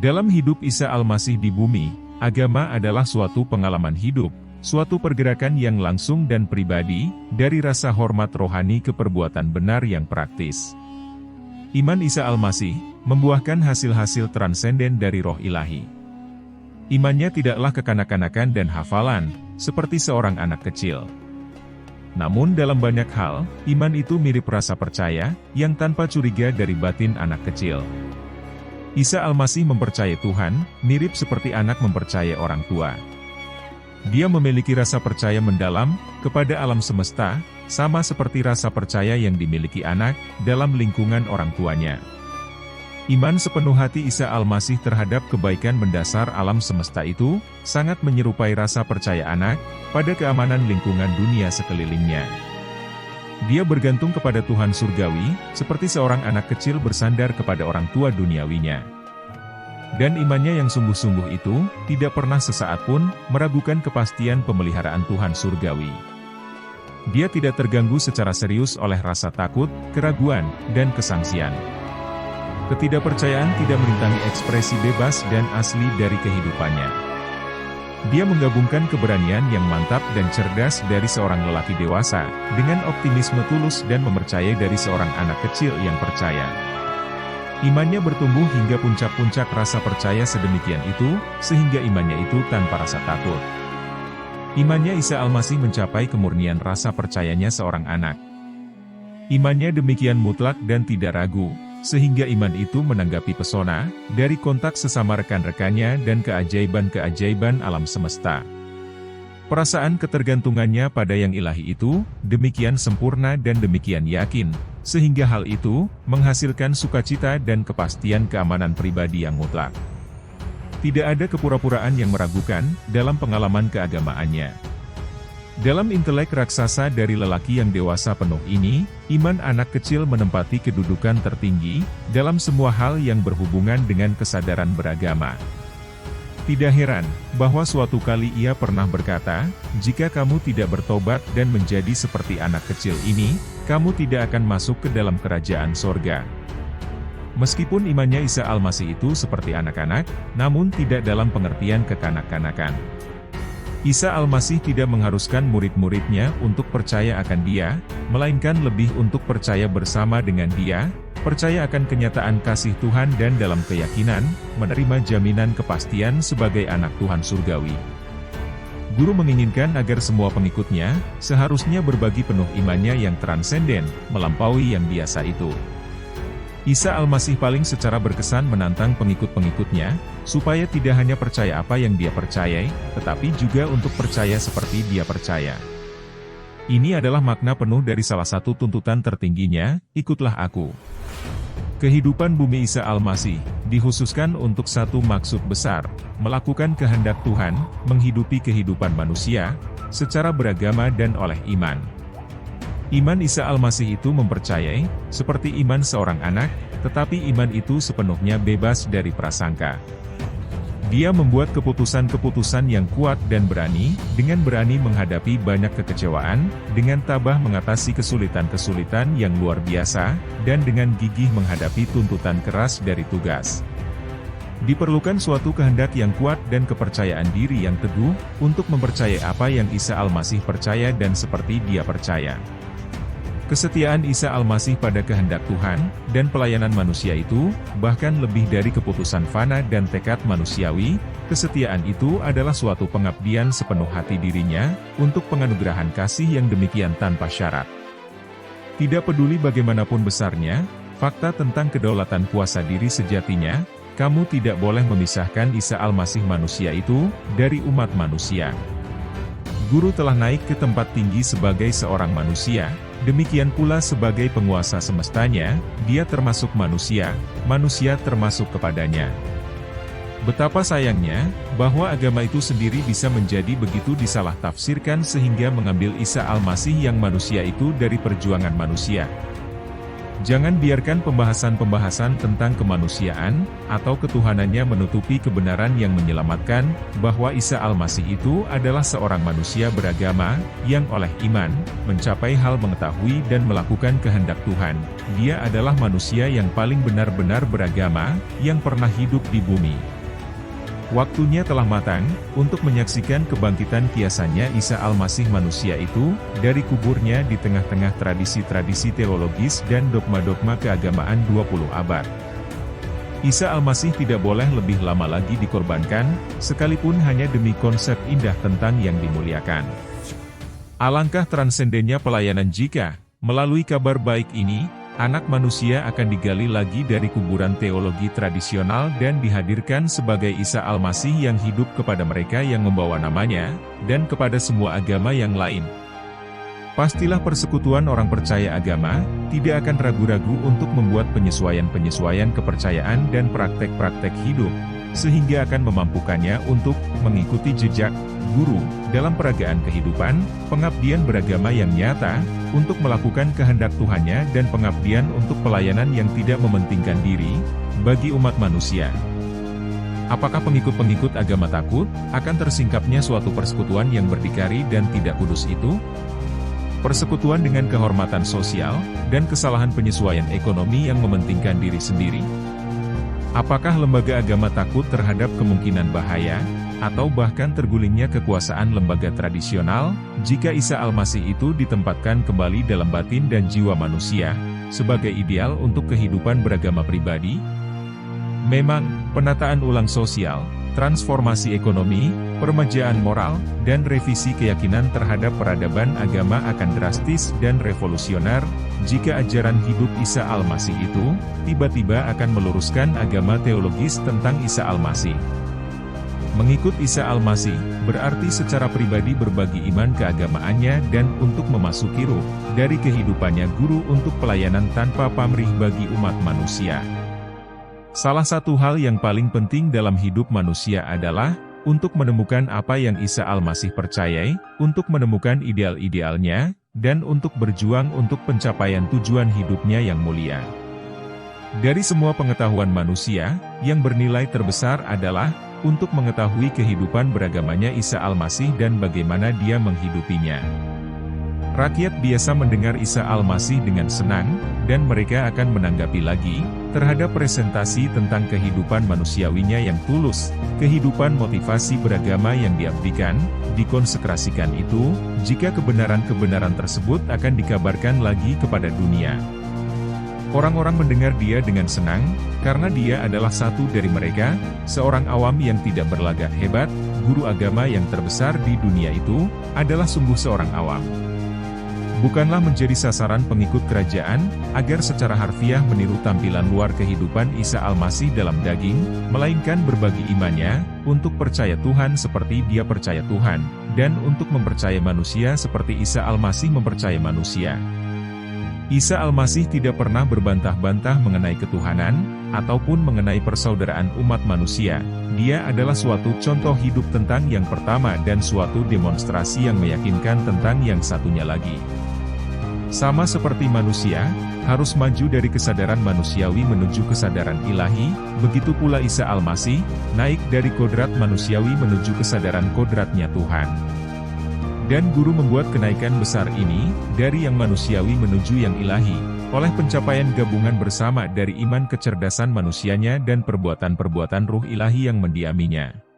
Dalam hidup Isa Al-Masih di bumi, agama adalah suatu pengalaman hidup, suatu pergerakan yang langsung dan pribadi, dari rasa hormat rohani ke perbuatan benar yang praktis. Iman Isa Al-Masih membuahkan hasil-hasil transenden dari roh ilahi. Imannya tidaklah kekanak-kanakan dan hafalan, seperti seorang anak kecil. Namun dalam banyak hal, iman itu mirip rasa percaya, yang tanpa curiga dari batin anak kecil. Isa Al-Masih mempercayai Tuhan, mirip seperti anak mempercayai orang tua. Dia memiliki rasa percaya mendalam, kepada alam semesta, sama seperti rasa percaya yang dimiliki anak, dalam lingkungan orang tuanya. Iman sepenuh hati Isa Al-Masih terhadap kebaikan mendasar alam semesta itu, sangat menyerupai rasa percaya anak, pada keamanan lingkungan dunia sekelilingnya. Dia bergantung kepada Tuhan surgawi, seperti seorang anak kecil bersandar kepada orang tua duniawinya. Dan imannya yang sungguh-sungguh itu, tidak pernah sesaat pun, meragukan kepastian pemeliharaan Tuhan surgawi. Dia tidak terganggu secara serius oleh rasa takut, keraguan, dan kesangsian. Ketidakpercayaan tidak merintangi ekspresi bebas dan asli dari kehidupannya. Dia menggabungkan keberanian yang mantap dan cerdas dari seorang lelaki dewasa, dengan optimisme tulus dan mempercayai dari seorang anak kecil yang percaya. Imannya bertumbuh hingga puncak-puncak rasa percaya sedemikian itu, sehingga imannya itu tanpa rasa takut. Imannya Isa Al-Masih mencapai kemurnian rasa percayanya seorang anak. Imannya demikian mutlak dan tidak ragu, sehingga iman itu menanggapi pesona, dari kontak sesama rekan-rekannya dan keajaiban-keajaiban alam semesta. Perasaan ketergantungannya pada yang ilahi itu, demikian sempurna dan demikian yakin, sehingga hal itu, menghasilkan sukacita dan kepastian keamanan pribadi yang mutlak. Tidak ada kepura-puraan yang meragukan, dalam pengalaman keagamaannya. Dalam intelek raksasa dari lelaki yang dewasa penuh ini, iman anak kecil menempati kedudukan tertinggi, dalam semua hal yang berhubungan dengan kesadaran beragama. Tidak heran, bahwa suatu kali ia pernah berkata, "Jika kamu tidak bertobat dan menjadi seperti anak kecil ini, kamu tidak akan masuk ke dalam kerajaan sorga." Meskipun imannya Isa Al-Masih itu seperti anak-anak, namun tidak dalam pengertian kekanak-kanakan. Isa Al-Masih tidak mengharuskan murid-muridnya untuk percaya akan dia, melainkan lebih untuk percaya bersama dengan dia, percaya akan kenyataan kasih Tuhan dan dalam keyakinan, menerima jaminan kepastian sebagai anak Tuhan surgawi. Guru menginginkan agar semua pengikutnya, seharusnya berbagi penuh imannya yang transenden, melampaui yang biasa itu. Isa Al-Masih paling secara berkesan menantang pengikut-pengikutnya, supaya tidak hanya percaya apa yang dia percayai, tetapi juga untuk percaya seperti dia percaya. Ini adalah makna penuh dari salah satu tuntutan tertingginya, ikutlah aku. Kehidupan bumi Isa Al-Masih, dikhususkan untuk satu maksud besar, melakukan kehendak Tuhan, menghidupi kehidupan manusia, secara beragama dan oleh iman. Iman Isa Al-Masih itu mempercayai, seperti iman seorang anak, tetapi iman itu sepenuhnya bebas dari prasangka. Dia membuat keputusan-keputusan yang kuat dan berani, dengan berani menghadapi banyak kekecewaan, dengan tabah mengatasi kesulitan-kesulitan yang luar biasa, dan dengan gigih menghadapi tuntutan keras dari tugas. Diperlukan suatu kehendak yang kuat dan kepercayaan diri yang teguh, untuk mempercayai apa yang Isa Al-Masih percaya dan seperti dia percaya. Kesetiaan Isa Al-Masih pada kehendak Tuhan, dan pelayanan manusia itu, bahkan lebih dari keputusan fana dan tekad manusiawi, kesetiaan itu adalah suatu pengabdian sepenuh hati dirinya, untuk penganugerahan kasih yang demikian tanpa syarat. Tidak peduli bagaimanapun besarnya, fakta tentang kedaulatan kuasa diri sejatinya, kamu tidak boleh memisahkan Isa Al-Masih manusia itu, dari umat manusia. Guru telah naik ke tempat tinggi sebagai seorang manusia, demikian pula sebagai penguasa semestanya, dia termasuk manusia, manusia termasuk kepadanya. Betapa sayangnya, bahwa agama itu sendiri bisa menjadi begitu disalah tafsirkan sehingga mengambil Isa Al-Masih yang manusia itu dari perjuangan manusia. Jangan biarkan pembahasan-pembahasan tentang kemanusiaan, atau ketuhanannya menutupi kebenaran yang menyelamatkan, bahwa Isa Al-Masih itu adalah seorang manusia beragama, yang oleh iman, mencapai hal mengetahui dan melakukan kehendak Tuhan. Dia adalah manusia yang paling benar-benar beragama, yang pernah hidup di bumi. Waktunya telah matang, untuk menyaksikan kebangkitan kiasannya Isa Al-Masih manusia itu, dari kuburnya di tengah-tengah tradisi-tradisi teologis dan dogma-dogma keagamaan 20 abad. Isa Al-Masih tidak boleh lebih lama lagi dikorbankan, sekalipun hanya demi konsep indah tentang yang dimuliakan. Alangkah transendennya pelayanan jika, melalui kabar baik ini, Anak manusia akan digali lagi dari kuburan teologi tradisional dan dihadirkan sebagai Isa Al-Masih yang hidup kepada mereka yang membawa namanya, dan kepada semua agama yang lain. Pastilah persekutuan orang percaya agama, tidak akan ragu-ragu untuk membuat penyesuaian-penyesuaian kepercayaan dan praktek-praktek hidup, sehingga akan memampukannya untuk mengikuti jejak guru dalam peragaan kehidupan, pengabdian beragama yang nyata, untuk melakukan kehendak Tuhannya dan pengabdian untuk pelayanan yang tidak mementingkan diri, bagi umat manusia. Apakah pengikut-pengikut agama takut akan tersingkapnya suatu persekutuan yang berdikari dan tidak kudus itu? Persekutuan dengan kehormatan sosial, dan kesalahan penyesuaian ekonomi yang mementingkan diri sendiri. Apakah lembaga agama takut terhadap kemungkinan bahaya, atau bahkan tergulingnya kekuasaan lembaga tradisional, jika Isa Al-Masih itu ditempatkan kembali dalam batin dan jiwa manusia, sebagai ideal untuk kehidupan beragama pribadi? Memang, penataan ulang sosial, transformasi ekonomi, permajaan moral, dan revisi keyakinan terhadap peradaban agama akan drastis dan revolusioner, jika ajaran hidup Isa Al-Masih itu, tiba-tiba akan meluruskan agama teologis tentang Isa Al-Masih. Mengikut Isa Al-Masih, berarti secara pribadi berbagi iman keagamaannya dan untuk memasuki ruh, dari kehidupannya guru untuk pelayanan tanpa pamrih bagi umat manusia. Salah satu hal yang paling penting dalam hidup manusia adalah, untuk menemukan apa yang Isa Al-Masih percayai, untuk menemukan ideal-idealnya, dan untuk berjuang untuk pencapaian tujuan hidupnya yang mulia. Dari semua pengetahuan manusia, yang bernilai terbesar adalah, untuk mengetahui kehidupan beragamanya Isa Al-Masih dan bagaimana dia menghidupinya. Rakyat biasa mendengar Isa Al-Masih dengan senang, dan mereka akan menanggapi lagi, terhadap presentasi tentang kehidupan manusiawinya yang tulus, kehidupan motivasi beragama yang diabdikan, dikonsekrasikan itu, jika kebenaran-kebenaran tersebut akan dikabarkan lagi kepada dunia. Orang-orang mendengar dia dengan senang, karena dia adalah satu dari mereka, seorang awam yang tidak berlagak hebat, guru agama yang terbesar di dunia itu, adalah sungguh seorang awam. Bukanlah menjadi sasaran pengikut kerajaan, agar secara harfiah meniru tampilan luar kehidupan Isa Al-Masih dalam daging, melainkan berbagi imannya, untuk percaya Tuhan seperti dia percaya Tuhan, dan untuk mempercayai manusia seperti Isa Al-Masih mempercayai manusia. Isa Al-Masih tidak pernah berbantah-bantah mengenai ketuhanan, ataupun mengenai persaudaraan umat manusia. Dia adalah suatu contoh hidup tentang yang pertama dan suatu demonstrasi yang meyakinkan tentang yang satunya lagi. Sama seperti manusia, harus maju dari kesadaran manusiawi menuju kesadaran ilahi, begitu pula Isa Al-Masih, naik dari kodrat manusiawi menuju kesadaran kodratnya Tuhan. Dan guru membuat kenaikan besar ini, dari yang manusiawi menuju yang ilahi, oleh pencapaian gabungan bersama dari iman kecerdasan manusianya dan perbuatan-perbuatan ruh ilahi yang mendiaminya.